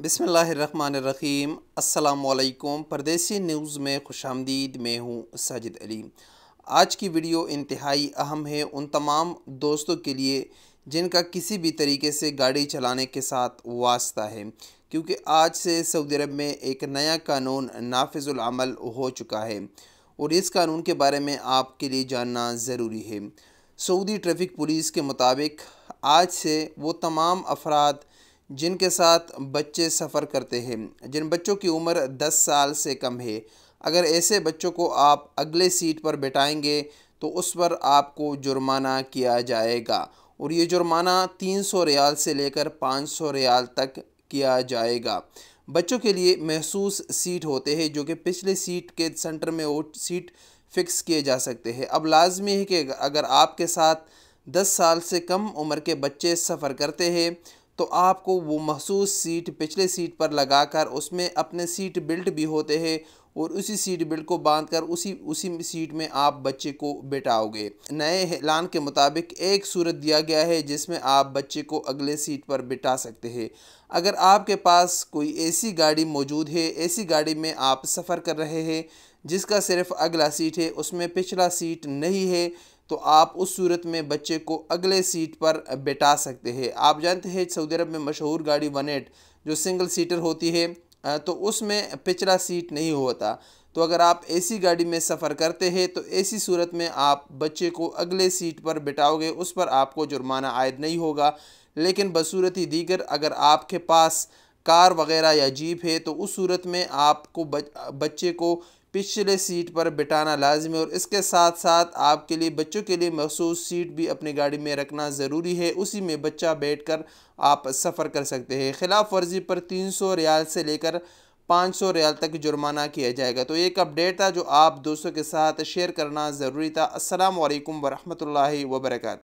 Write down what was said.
बिस्मिल्लाहिर्रहमानिर्रहीम। अस्सलाम वालेकुम। परदेसी न्यूज़ में खुशामदीद। मैं हूँ साजिद अली। आज की वीडियो इंतहाई अहम है उन तमाम दोस्तों के लिए जिनका किसी भी तरीके से गाड़ी चलाने के साथ वास्ता है, क्योंकि आज से सऊदी अरब में एक नया कानून नाफिजुल अमल हो चुका है और इस कानून के बारे में आपके लिए जानना ज़रूरी है। सऊदी ट्रैफिक पुलिस के मुताबिक आज से वो तमाम अफराद जिनके साथ बच्चे सफ़र करते हैं, जिन बच्चों की उम्र 10 साल से कम है, अगर ऐसे बच्चों को आप अगले सीट पर बैठाएंगे तो उस पर आपको जुर्माना किया जाएगा और ये जुर्माना 300 रियाल से लेकर 500 रियाल तक किया जाएगा। बच्चों के लिए महसूस सीट होते हैं जो कि पिछले सीट के सेंटर में वो सीट फ़िक्स किए जा सकते हैं। अब लाजमी है कि अगर आपके साथ 10 साल से कम उम्र के बच्चे सफ़र करते हैं तो आपको वो महसूस सीट पिछले सीट पर लगाकर उसमें अपने सीट बेल्ट भी होते हैं और उसी सीट बेल्ट को बांधकर उसी सीट में आप बच्चे को बिठाओगे। नए ऐलान के मुताबिक एक सूरत दिया गया है जिसमें आप बच्चे को अगले सीट पर बिठा सकते हैं। अगर आपके पास कोई ऐसी गाड़ी मौजूद है, ऐसी गाड़ी में आप सफ़र कर रहे हैं जिसका सिर्फ अगला सीट है, उसमें पिछला सीट नहीं है, तो आप उस सूरत में बच्चे को अगले सीट पर बैठा सकते हैं। आप जानते हैं सऊदी अरब में मशहूर गाड़ी 18 जो सिंगल सीटर होती है, तो उसमें पिछला सीट नहीं होता। तो अगर आप ऐसी गाड़ी में सफ़र करते हैं तो ऐसी सूरत में आप बच्चे को अगले सीट पर बैठाओगे, उस पर आपको जुर्माना आयद नहीं होगा। लेकिन बसूरत ही दीगर अगर आपके पास कार वगैरह या जीप है तो उस सूरत में आपको बच्चे को पिछले सीट पर बिठाना लाजिम है और इसके साथ साथ आपके लिए बच्चों के लिए मखसूस सीट भी अपनी गाड़ी में रखना ज़रूरी है। उसी में बच्चा बैठकर आप सफ़र कर सकते हैं। खिलाफ वर्जी पर 300 रियाल से लेकर 500 रियाल तक जुर्माना किया जाएगा। तो एक अपडेट था जो आप दोस्तों के साथ शेयर करना ज़रूरी था। अस्सलाम वालेकुम वरहमतुल्लाहि वबरकातुहू।